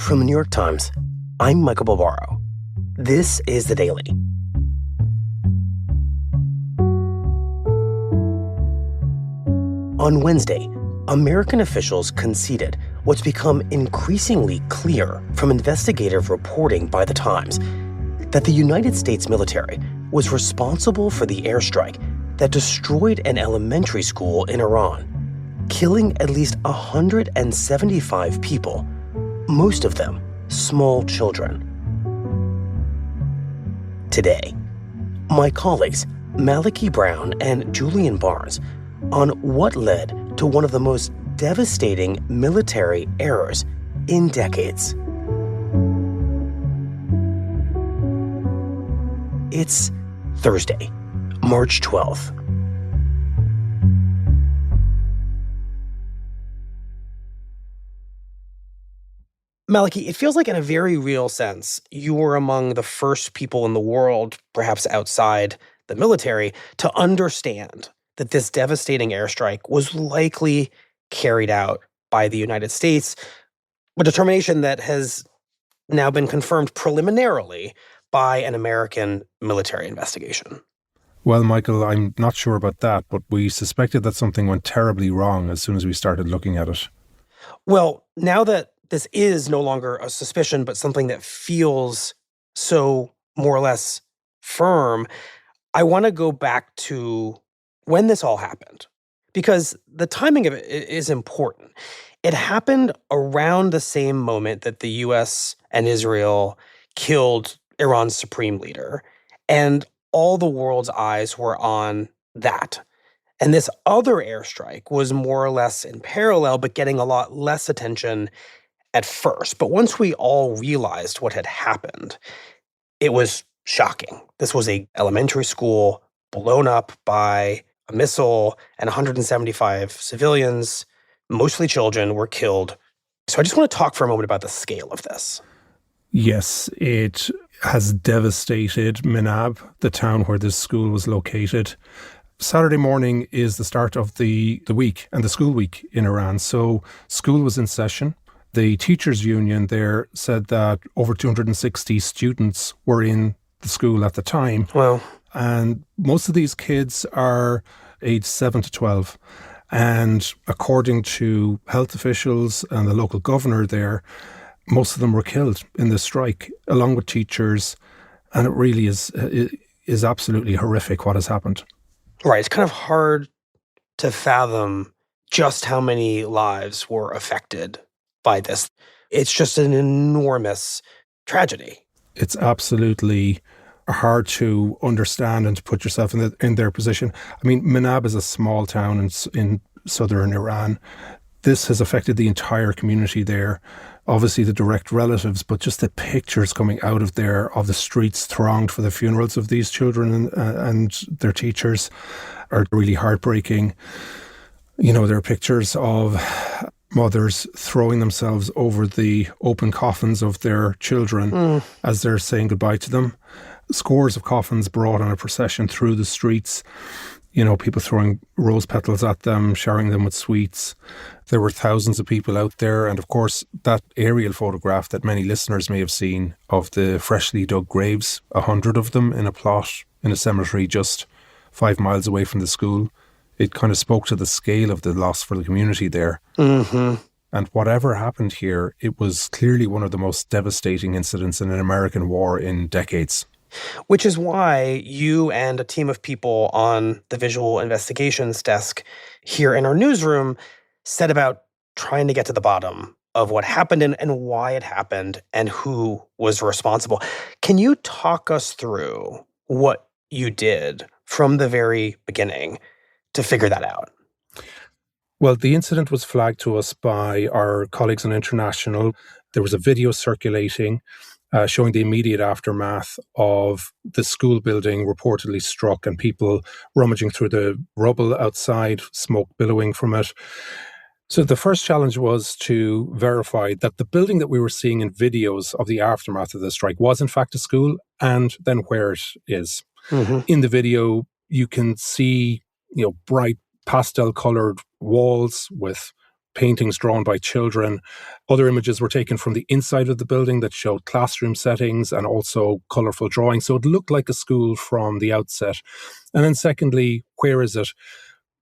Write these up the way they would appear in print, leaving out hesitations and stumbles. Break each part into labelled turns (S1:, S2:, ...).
S1: From the New York Times, I'm Michael Barbaro. This is The Daily. On Wednesday, American officials conceded what's become increasingly clear from investigative reporting by The Times, that the United States military was responsible for the airstrike that destroyed an elementary school in Iran, killing at least 175 people, most of them small children. Today, my colleagues Malachy Browne and Julian on what led to one of the most devastating military errors in decades. It's Thursday, March 12th. Malachy, it feels like in a very real sense, you were among the first people in the world, perhaps outside the military, to understand that this devastating airstrike was likely carried out by the United States, a determination that has now been confirmed preliminarily by an American military investigation.
S2: Well, Michael, I'm not sure about that, but we suspected that something went terribly wrong as soon as we started looking at it.
S1: Well, now that this is no longer a suspicion, but something that feels so more or less firm, I want to go back to when this all happened, because the timing of it is important. It happened around the same moment that the U.S. and Israel killed Iran's supreme leader, and all the world's eyes were on that. And this other airstrike was more or less in parallel, but getting a lot less attention at first. But once we all realized what had happened, it was shocking. This was an elementary school blown up by a missile, and 175 civilians, mostly children, were killed. So I just want to talk for a moment about the scale of this.
S2: Yes, it has devastated Minab, the town where this school was located. Saturday morning is the start of the week and the school week in Iran. So school was in session. The teachers' union there said that over 260 students were in the school at the time.
S1: Well,
S2: and most of these kids are aged 7 to 12. And according to health officials and the local governor there, most of them were killed in the strike, along with teachers. And it really is absolutely horrific what has happened.
S1: Right. It's kind of hard to fathom just how many lives were affected by this. It's just an enormous tragedy.
S2: It's absolutely hard to understand and to put yourself in their position. I mean, Minab is a small town in southern Iran. This has affected the entire community there. Obviously the direct relatives, but just the pictures coming out of there of the streets thronged for the funerals of these children and their teachers are really heartbreaking. You know, there are pictures of mothers throwing themselves over the open coffins of their children as they're saying goodbye to them. Scores of coffins brought on a procession through the streets. You know, people throwing rose petals at them, showering them with sweets. There were thousands of people out there. And of course, that aerial photograph that many listeners may have seen of the freshly dug graves, 100 of them in a plot in a cemetery just 5 miles away from the school. It kind of spoke to the scale of the loss for the community there.
S1: Mm-hmm.
S2: And whatever happened here, it was clearly one of the most devastating incidents in an American war in decades.
S1: Which is why you and a team of people on the visual investigations desk here in our newsroom set about trying to get to the bottom of what happened and why it happened and who was responsible. Can you talk us through what you did from the very beginning to figure that out?
S2: Well, the incident was flagged to us by our colleagues on International. There was a video circulating showing the immediate aftermath of the school building reportedly struck and people rummaging through the rubble outside, smoke billowing from it. So the first challenge was to verify that the building that we were seeing in videos of the aftermath of the strike was in fact a school, and then where it is.
S1: Mm-hmm.
S2: In the video, you can see, bright pastel-colored walls with paintings drawn by children. Other images were taken from the inside of the building that showed classroom settings and also colourful drawings. So it looked like a school from the outset. And then secondly, where is it?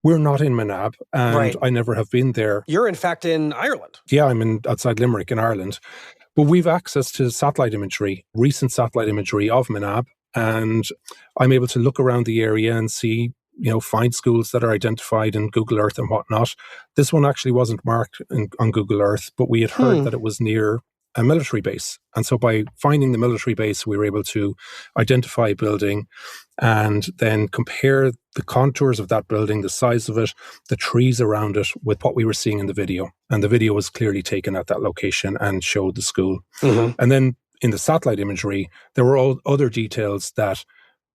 S2: We're not in Minab, and
S1: Right.
S2: I never have been there.
S1: You're in fact in Ireland.
S2: Yeah, I'm outside Limerick in Ireland. But we've access to satellite imagery, recent satellite imagery of Minab, and I'm able to look around the area and see, find schools that are identified in Google Earth and whatnot. This one actually wasn't marked on Google Earth, but we had heard that it was near a military base. And so by finding the military base, we were able to identify a building and then compare the contours of that building, the size of it, the trees around it, with what we were seeing in the video. And the video was clearly taken at that location and showed the school.
S1: Mm-hmm.
S2: And then in the satellite imagery, there were all other details that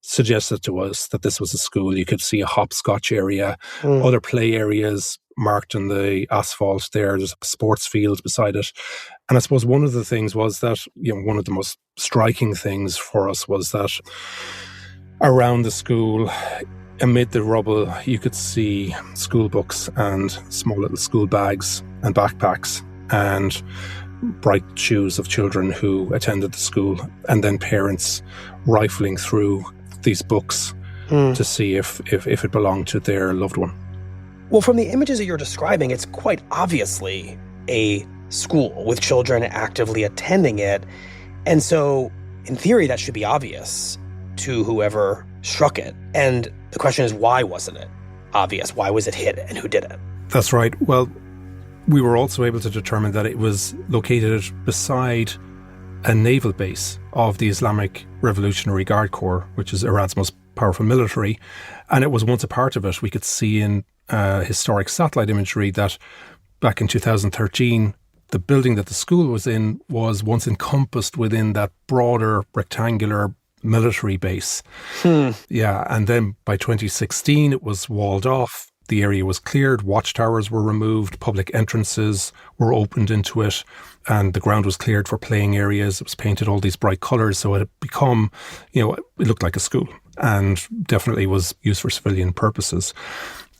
S2: suggested to us that this was a school. You could see a hopscotch area, other play areas marked in the asphalt there. There's a sports field beside it. And I suppose one of the things was that, one of the most striking things for us was that around the school, amid the rubble, you could see school books and small little school bags and backpacks and bright shoes of children who attended the school, and then parents rifling through these books to see if it belonged to their loved one.
S1: Well, from the images that you're describing, it's quite obviously a school with children actively attending it. And so, in theory, that should be obvious to whoever struck it. And the question is, why wasn't it obvious? Why was it hit, and who did it?
S2: That's right. Well, we were also able to determine that it was located beside a naval base of the Islamic Revolutionary Guard Corps, which is Iran's most powerful military. And it was once a part of it. We could see in historic satellite imagery that back in 2013, the building that the school was in was once encompassed within that broader rectangular military base. Yeah, and then by 2016, it was walled off. The area was cleared, watchtowers were removed, public entrances were opened into it, and the ground was cleared for playing areas. It was painted all these bright colours, so it had become, it looked like a school and definitely was used for civilian purposes.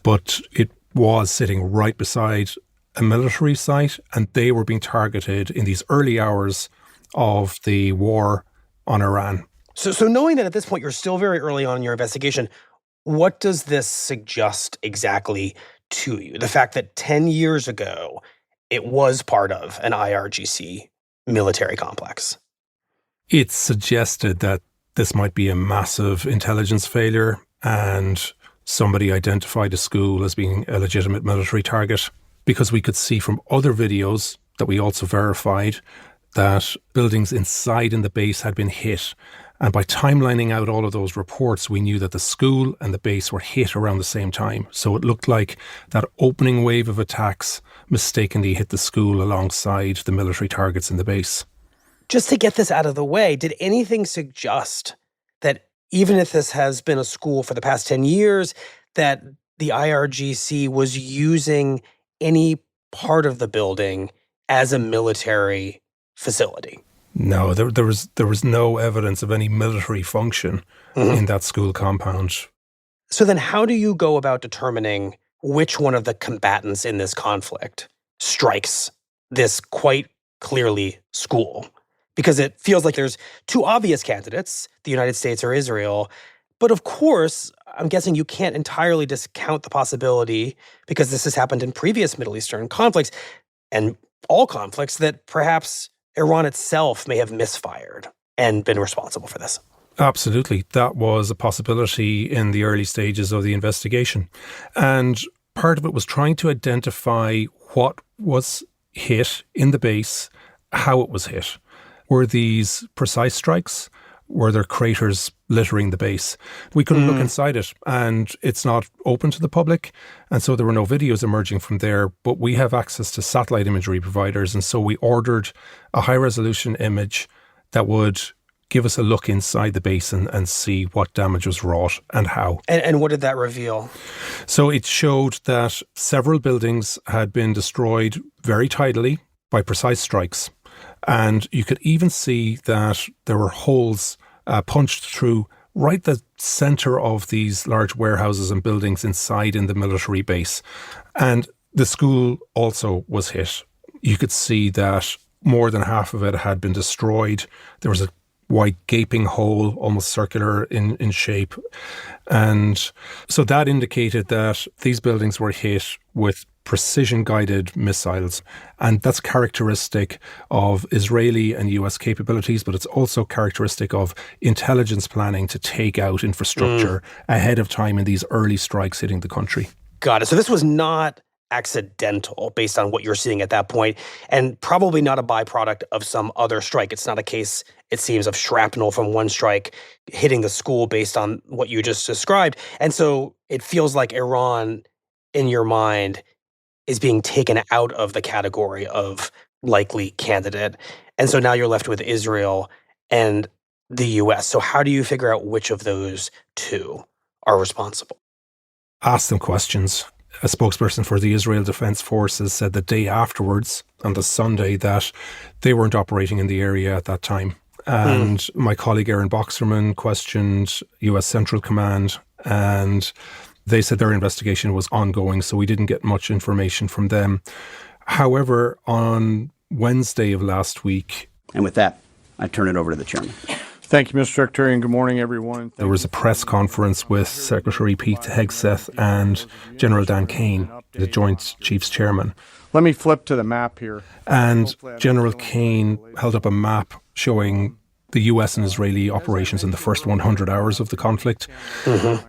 S2: But it was sitting right beside a military site, and they were being targeted in these early hours of the war on Iran.
S1: So knowing that at this point you're still very early on in your investigation, what does this suggest exactly to you? The fact that 10 years ago, it was part of an IRGC military complex.
S2: It suggested that this might be a massive intelligence failure and somebody identified a school as being a legitimate military target, because we could see from other videos that we also verified that buildings inside in the base had been hit. And by timelining out all of those reports, we knew that the school and the base were hit around the same time. So it looked like that opening wave of attacks mistakenly hit the school alongside the military targets in the base.
S1: Just to get this out of the way, did anything suggest that even if this has been a school for the past 10 years, that the IRGC was using any part of the building as a military facility?
S2: No, there was no evidence of any military function in that school compound.
S1: So then how do you go about determining which one of the combatants in this conflict strikes this quite clearly school? Because it feels like there's two obvious candidates, the United States or Israel. But of course, I'm guessing you can't entirely discount the possibility, because this has happened in previous Middle Eastern conflicts and all conflicts, that perhaps Iran itself may have misfired and been responsible for this.
S2: Absolutely. That was a possibility in the early stages of the investigation. And part of it was trying to identify what was hit in the base, how it was hit. Were these precise strikes? Were there craters littering the base? We couldn't look inside it, and it's not open to the public. And so there were no videos emerging from there, but we have access to satellite imagery providers. And so we ordered a high resolution image that would give us a look inside the base and see what damage was wrought and how.
S1: And what did that reveal?
S2: So it showed that several buildings had been destroyed very tidily by precise strikes. And you could even see that there were holes punched through right the center of these large warehouses and buildings inside in the military base. And The school also was hit. You could see that more than half of it had been destroyed. There was a wide gaping hole, almost circular in shape. And so that indicated that these buildings were hit with precision-guided missiles. And that's characteristic of Israeli and US capabilities, but it's also characteristic of intelligence planning to take out infrastructure ahead of time in these early strikes hitting the country.
S1: Got it. So this was not accidental based on what you're seeing at that point, and probably not a byproduct of some other strike. It's not a case, it seems, of shrapnel from one strike hitting the school based on what you just described. And so it feels like Iran, in your mind, is being taken out of the category of likely candidate. And so now you're left with Israel and the US. So how do you figure out which of those two are responsible?
S2: Ask them questions. A spokesperson for the Israel Defense Forces said the day afterwards, on the Sunday, that they weren't operating in the area at that time. And my colleague Aaron Boxerman questioned US Central Command, and they said their investigation was ongoing, so we didn't get much information from them. However, on Wednesday of last week...
S3: And with that, I turn it over to the chairman.
S4: Thank you, Mr. Secretary, and good morning, everyone.
S2: There was a press conference with Secretary Pete Hegseth and General Dan Kane, the Joint Chiefs Chairman.
S4: Let me flip to the map here.
S2: And General Kane held up a map showing the US and Israeli operations in the first 100 hours of the conflict.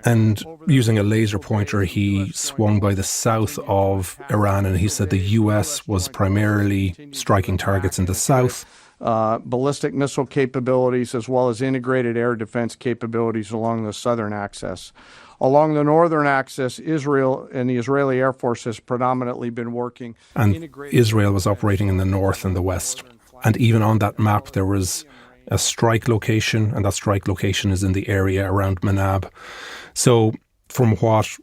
S2: And using a laser pointer, he swung by the south of Iran, and he said the US was primarily striking targets in the south.
S4: Ballistic missile capabilities as well as integrated air defense capabilities along the southern axis. Along the northern axis, Israel and the Israeli Air Force has predominantly been working.
S2: And Israel was operating in the north and the west. And even on that map, there was a strike location, and that strike location is in the area around Minab. So from what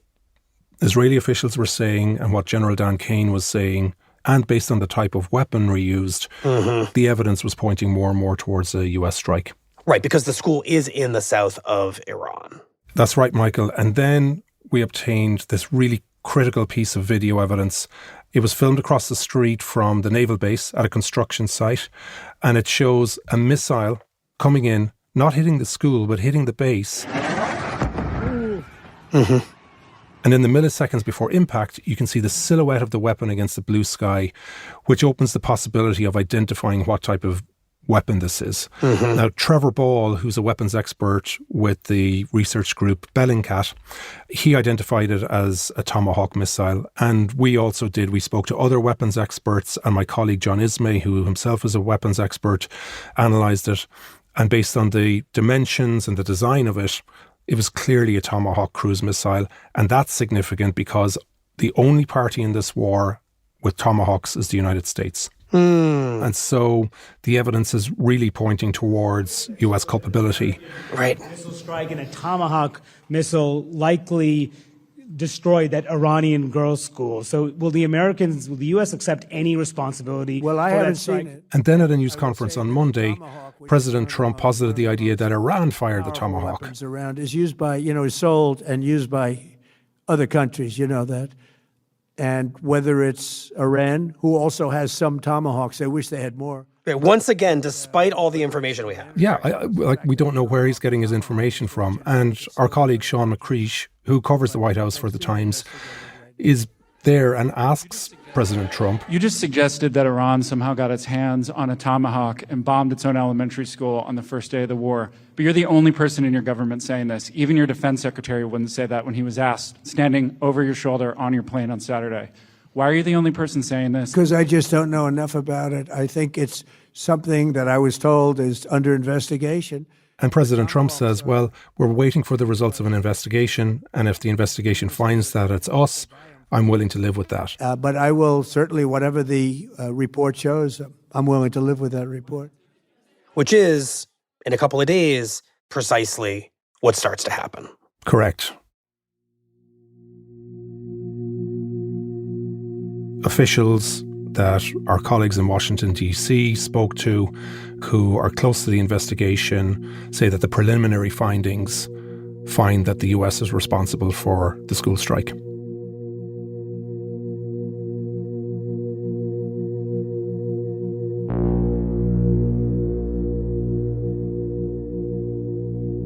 S2: Israeli officials were saying and what General Dan Kane was saying, and based on the type of weaponry used, the evidence was pointing more and more towards a US strike.
S1: Right, because the school is in the south of Iran.
S2: That's right, Michael. And then we obtained this really critical piece of video evidence. It was filmed across the street from the naval base at a construction site, and it shows a missile coming in, not hitting the school, but hitting the base. And in the milliseconds before impact, you can see the silhouette of the weapon against the blue sky, which opens the possibility of identifying what type of weapon this is. Now, Trevor Ball, who's a weapons expert with the research group Bellingcat, he identified it as a Tomahawk missile. And we also did. We spoke to other weapons experts, and my colleague John Ismay, who himself is a weapons expert, analysed it. And based on the dimensions and the design of it, it was clearly a Tomahawk cruise missile. And that's significant because the only party in this war with Tomahawks is the United States. And so the evidence is really pointing towards US culpability.
S1: Right.
S5: Missile strike and a Tomahawk missile likely destroyed that Iranian girls' school. So will the US accept any responsibility?
S6: Well, I haven't seen it.
S2: And then at a news conference on Monday, President Trump posited the idea that Iran fired the Tomahawk.
S6: Weapons around is used by, is sold and used by other countries, you know that. And whether it's Iran, who also has some Tomahawks, I wish they had more.
S1: Once again, despite all the information we have.
S2: Yeah, we don't know where he's getting his information from. And our colleague Sean McCreesh, who covers the White House for The Times, is there and asks President Trump.
S7: You just suggested that Iran somehow got its hands on a Tomahawk and bombed its own elementary school on the first day of the war. But you're the only person in your government saying this. Even your defense secretary wouldn't say that when he was asked, standing over your shoulder on your plane on Saturday. Why are you the only person saying this?
S6: Because I just don't know enough about it. I think it's something that I was told is under investigation.
S2: And President Trump says, well, we're waiting for the results of an investigation. And if the investigation finds that it's us, I'm willing to live with that.
S6: But I will certainly, whatever the report shows, I'm willing to live with that report.
S1: Which is, in a couple of days, precisely what starts to happen.
S2: Correct. Officials that our colleagues in Washington, D.C. spoke to, who are close to the investigation, say that the preliminary findings find that the U.S. is responsible for the school strike.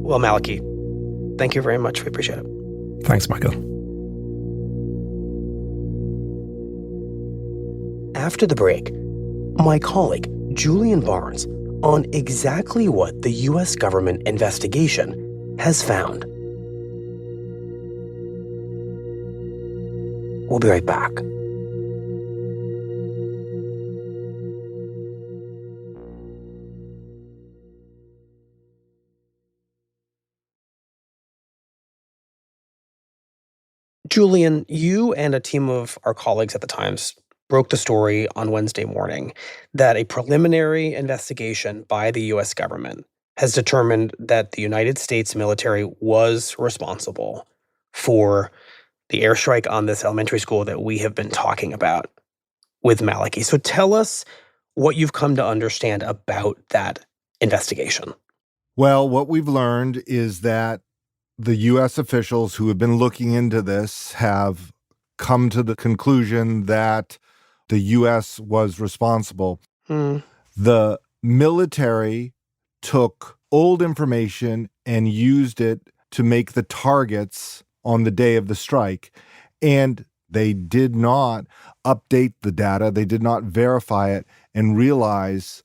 S1: Well, Malachy, thank you very much. We appreciate it.
S2: Thanks, Michael.
S1: After the break, my colleague, Julian Barnes, on exactly what the U.S. government investigation has found. We'll be right back. Julian, you and a team of our colleagues at the Times broke the story on Wednesday morning that a preliminary investigation by the U.S. government has determined that the United States military was responsible for the airstrike on this elementary school that we have been talking about with Malachy. So tell us what you've come to understand about that investigation.
S8: Well, what we've learned is that the U.S. officials who have been looking into this have come to the conclusion that the U.S. was responsible. The military took old information and used it to make the targets on the day of the strike. And they did not update the data. They did not verify it and realize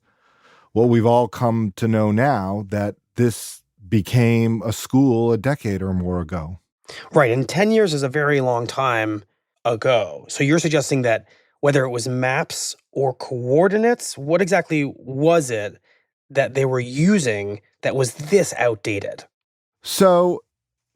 S8: what we've all come to know now, that this became a school a decade or more ago.
S1: Right. And 10 years is a very long time ago. So you're suggesting that whether it was maps or coordinates, what exactly was it that they were using that was this outdated?
S8: So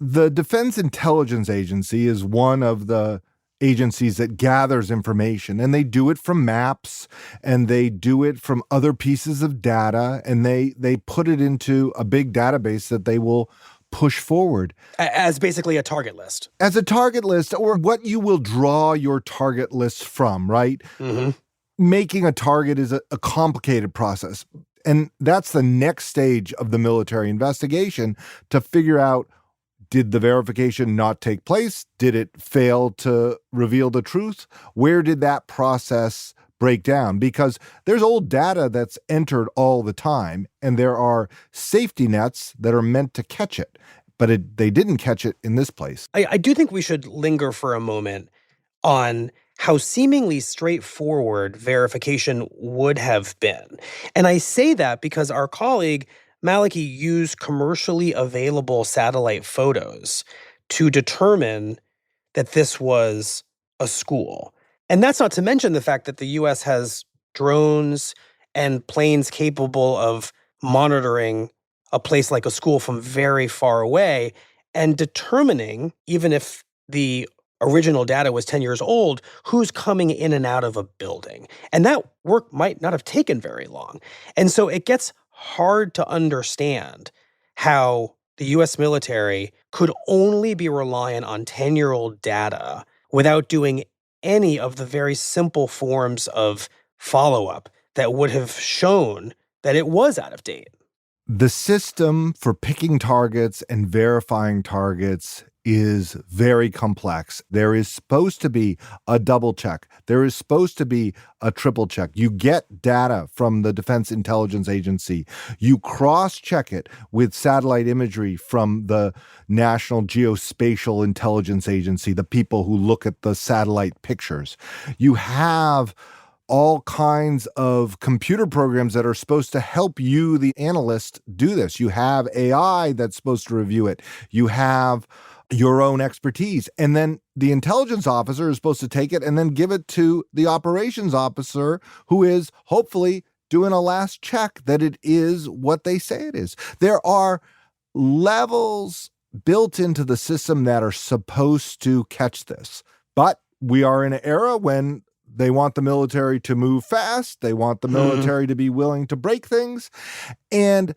S8: the Defense Intelligence Agency is one of the agencies that gathers information, and they do it from maps and they do it from other pieces of data, and they put it into a big database that they will push forward.
S1: As basically a target list.
S8: As a target list, or what you will draw your target list from, right?
S1: Mm-hmm.
S8: Making a target is a complicated process. And that's the next stage of the military investigation, to figure out, did the verification not take place? Did it fail to reveal the truth? Where did that process break down? Because there's old data that's entered all the time, and there are safety nets that are meant to catch it. But they didn't catch it in this place.
S1: I do think we should linger for a moment on how seemingly straightforward verification would have been. And I say that because our colleague Malachy used commercially available satellite photos to determine that this was a school. And that's not to mention the fact that the U.S. has drones and planes capable of monitoring a place like a school from very far away and determining, even if the original data was 10 years old, who's coming in and out of a building. And that work might not have taken very long. And so it gets hard to understand how the U.S. military could only be reliant on 10-year-old data without doing any of the very simple forms of follow-up that would have shown that it was out of date.
S8: The system for picking targets and verifying targets is very complex. There is supposed to be a double check. There is supposed to be a triple check. You get data from the Defense Intelligence Agency. You cross-check it with satellite imagery from the National Geospatial Intelligence Agency, the people who look at the satellite pictures. You have all kinds of computer programs that are supposed to help you, the analyst, do this. You have AI that's supposed to review it. You have your own expertise. And then the intelligence officer is supposed to take it and then give it to the operations officer, who is hopefully doing a last check that it is what they say it is. There are levels built into the system that are supposed to catch this. But we are in an era when they want the military to move fast. They want the military to be willing to break things. And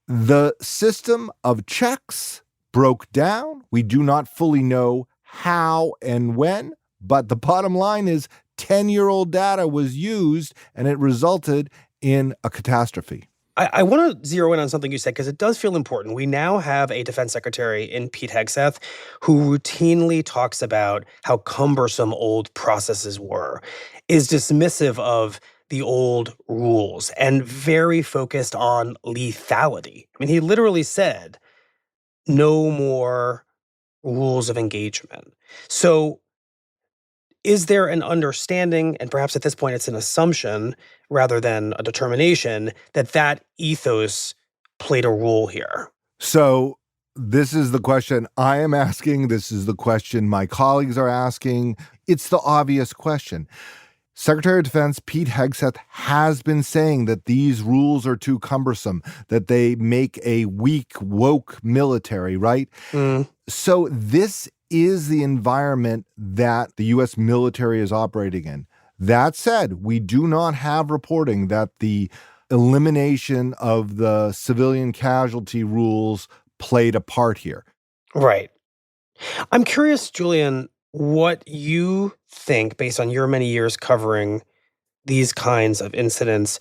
S8: the system of checks broke down. We do not fully know how and when, but the bottom line is 10-year-old data was used, and it resulted in a catastrophe.
S1: I want to zero in on something you said, because it does feel important. We now have a defense secretary in Pete Hegseth who routinely talks about how cumbersome old processes were, is dismissive of the old rules and very focused on lethality. I mean, he literally said, no more rules of engagement. So is there an understanding, and perhaps at this point it's an assumption rather than a determination, that that ethos played a role here?
S8: So this is the question I am asking. This is the question my colleagues are asking. It's the obvious question. Secretary of Defense Pete Hegseth has been saying that these rules are too cumbersome, that they make a weak, woke military, right? So this is the environment that the U.S. military is operating in. That said, we do not have reporting that the elimination of the civilian casualty rules played a part here.
S1: Right. I'm curious, Julian, what you think, based on your many years covering these kinds of incidents,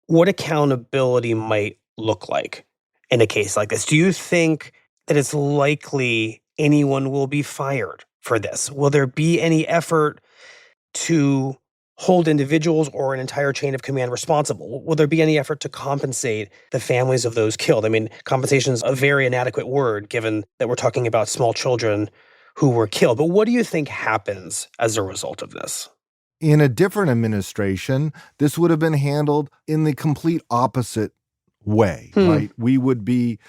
S1: what accountability might look like in a case like this. Do you think that it's likely anyone will be fired for this? Will there be any effort to hold individuals or an entire chain of command responsible? Will there be any effort to compensate the families of those killed? I mean, compensation is a very inadequate word given that we're talking about small children who were killed. But what do you think happens as a result of this?
S8: In a different administration, this would have been handled in the complete opposite way, right? We would be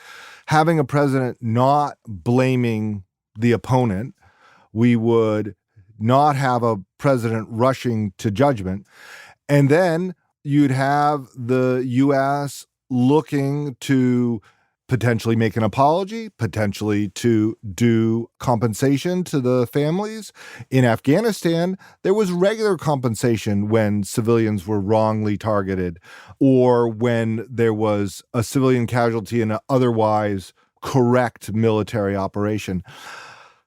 S8: having a president not blaming the opponent. We would not have a president rushing to judgment. And then you'd have the U.S. looking to potentially make an apology, potentially to do compensation to the families. In Afghanistan, there was regular compensation when civilians were wrongly targeted or when there was a civilian casualty in an otherwise correct military operation.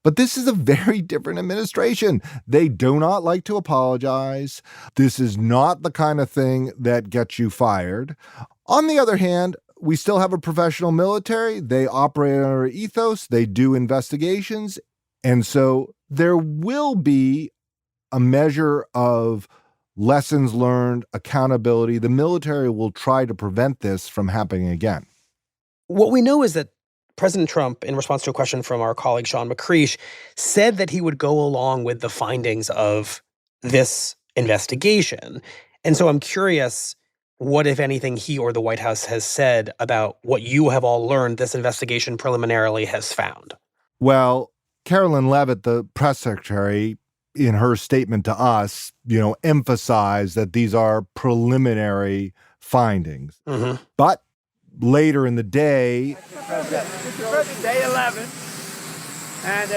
S8: But this is a very different administration. They do not like to apologize. This is not the kind of thing that gets you fired. On the other hand, we still have a professional military. They operate under ethos. They do investigations. And so there will be a measure of lessons learned, accountability. The military will try to prevent this from happening again.
S1: What we know is that President Trump, in response to a question from our colleague Sean McCreesh, said that he would go along with the findings of this investigation. And so I'm curious what, if anything, he or the White House has said about what you have all learned this investigation preliminarily has found.
S8: Well, Carolyn Leavitt, the press secretary, in her statement to us, emphasized that these are preliminary findings. But later in the day,
S6: Day 11. And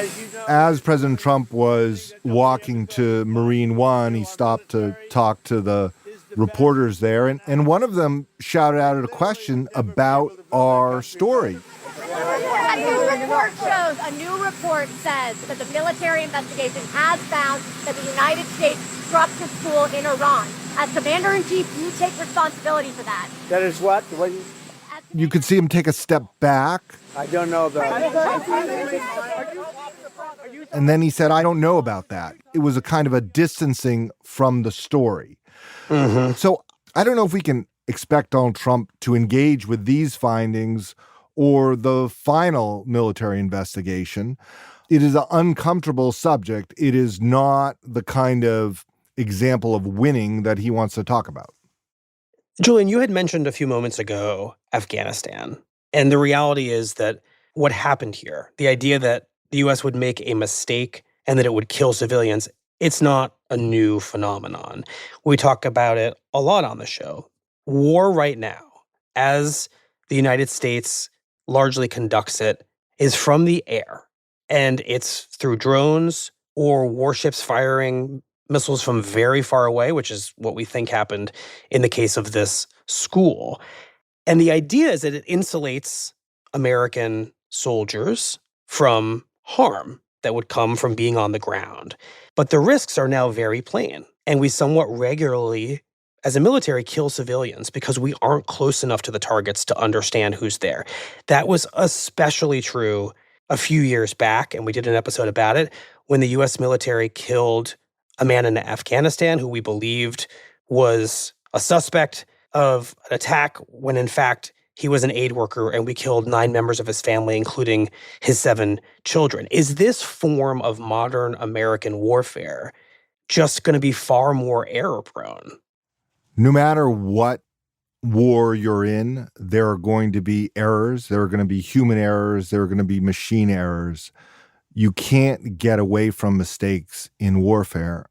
S8: as President Trump was walking to Marine One, he stopped to talk to the reporters there, and one of them shouted out a question about our story.
S9: A new report says that the military investigation has found that the United States struck the school in Iran. As Commander-in-Chief, you take responsibility for that.
S6: that is what?
S8: You could see him take a step back,
S6: I don't know about
S8: and then he said, I don't know about that. It was a kind of a distancing from the story. So I don't know if we can expect Donald Trump to engage with these findings or the final military investigation. It is an uncomfortable subject. It is not the kind of example of winning that he wants to talk about.
S1: Julian, you had mentioned a few moments ago Afghanistan. And the reality is that what happened here, the idea that the U.S. would make a mistake and that it would kill civilians, it's not a new phenomenon. We talk about it a lot on the show. War right now, as the United States largely conducts it, is from the air. And it's through drones or warships firing missiles from very far away, which is what we think happened in the case of this school. And the idea is that it insulates American soldiers from harm that would come from being on the ground. But the risks are now very plain. And we somewhat regularly, as a military, kill civilians because we aren't close enough to the targets to understand who's there. That was especially true a few years back, and we did an episode about it, when the U.S. military killed a man in Afghanistan who we believed was a suspect of an attack when in fact he was an aid worker and we killed 9 members of his family, including his 7 children. Is this form of modern American warfare just going to be far more error prone?
S8: No matter what war you're in, there are going to be errors. There are going to be human errors. There are going to be machine errors. You can't get away from mistakes in warfare.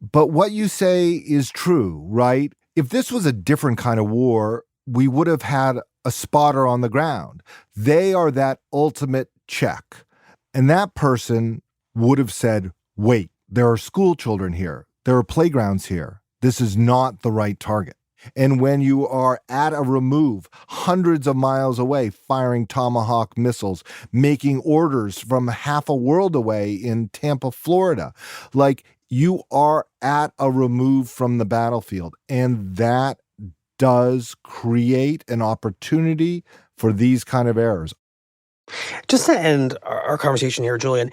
S8: But what you say is true, right? If this was a different kind of war, we would have had a spotter on the ground. They are that ultimate check. And that person would have said, wait, there are school children here. There are playgrounds here. This is not the right target. And when you are at a remove, hundreds of miles away, firing Tomahawk missiles, making orders from half a world away in Tampa, Florida, like you are at a remove from the battlefield. And that does create an opportunity for these kind of errors.
S1: Just to end our conversation here, Julian,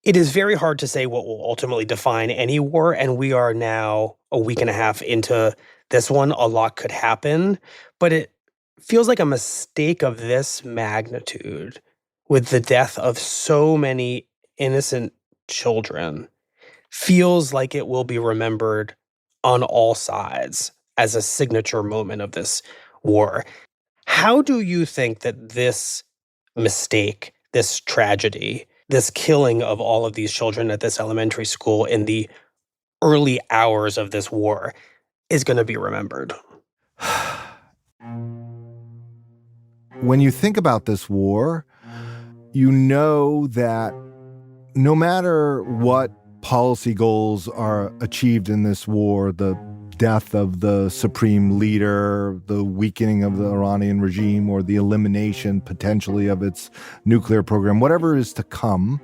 S1: it is very hard to say what will ultimately define any war, and we are now a week and a half into this one. A lot could happen, but it feels like a mistake of this magnitude with the death of so many innocent children feels like it will be remembered on all sides as a signature moment of this war. How do you think that this mistake, this tragedy, this killing of all of these children at this elementary school in the early hours of this war is going to be remembered?
S8: When you think about this war, you know that no matter what policy goals are achieved in this war, the death of the supreme leader, the weakening of the Iranian regime, or the elimination potentially of its nuclear program, whatever is to come,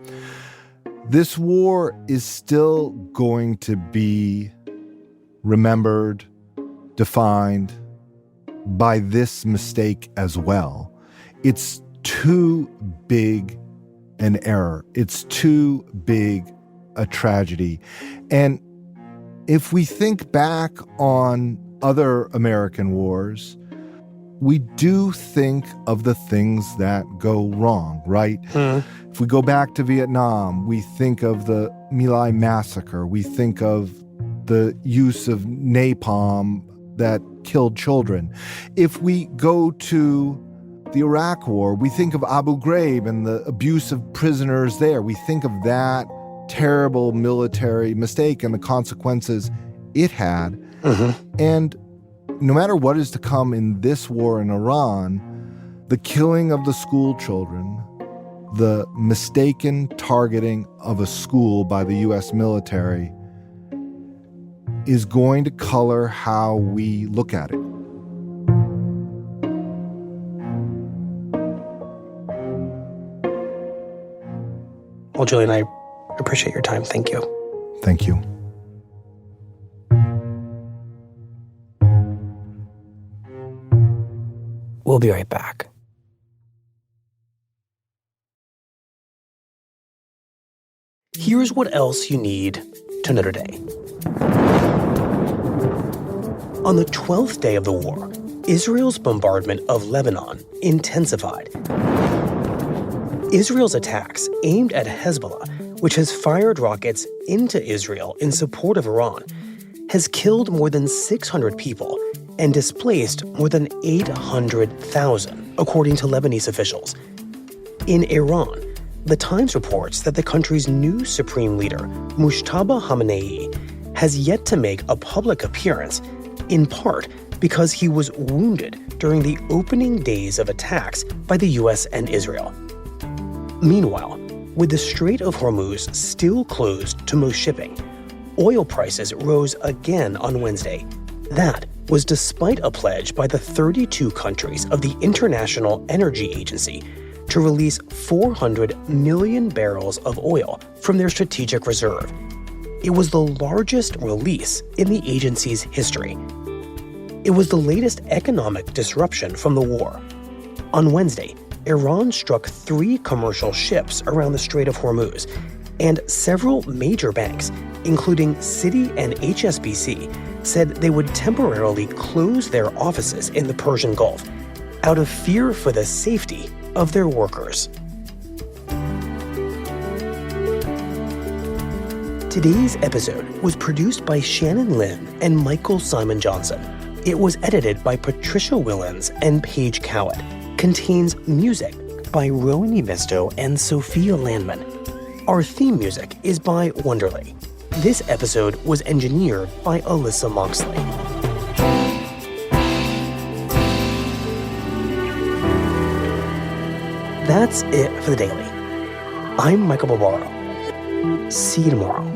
S8: this war is still going to be remembered, defined by this mistake as well. It's too big an error. It's too big a tragedy. And if we think back on other American wars, we do think of the things that go wrong, right? If we go back to Vietnam, we think of the My Lai massacre. We think of the use of napalm that killed children. If we go to the Iraq War, we think of Abu Ghraib and the abuse of prisoners there. We think of that terrible military mistake and the consequences it had. And no matter what is to come in this war in Iran, the killing of the school children, the mistaken targeting of a school by the U.S. military is going to color how we look at it.
S1: Well, Julian, I appreciate your time. Thank you.
S8: Thank you.
S1: We'll be right back. Here's what else you need to know today. On the 12th day of the war, Israel's bombardment of Lebanon intensified. Israel's attacks aimed at Hezbollah, which has fired rockets into Israel in support of Iran, has killed more than 600 people and displaced more than 800,000, according to Lebanese officials. In Iran, The Times reports that the country's new supreme leader, Mujtaba Khamenei, has yet to make a public appearance, in part because he was wounded during the opening days of attacks by the US and Israel. Meanwhile, with the Strait of Hormuz still closed to most shipping, oil prices rose again on Wednesday. That was despite a pledge by the 32 countries of the International Energy Agency to release 400 million barrels of oil from their strategic reserve. It was the largest release in the agency's history. It was the latest economic disruption from the war. On Wednesday, Iran struck 3 commercial ships around the Strait of Hormuz, and several major banks, including Citi and HSBC, said they would temporarily close their offices in the Persian Gulf out of fear for the safety of their workers. Today's episode was produced by Shannon Lynn and Michael Simon Johnson. It was edited by Patricia Willens and Paige Cowett. Contains music by Rowan Evisto and Sophia Landman. Our theme music is by Wonderly. This episode was engineered by Alyssa Moxley. That's it for the Daily. I'm Michael Barbaro. See you tomorrow.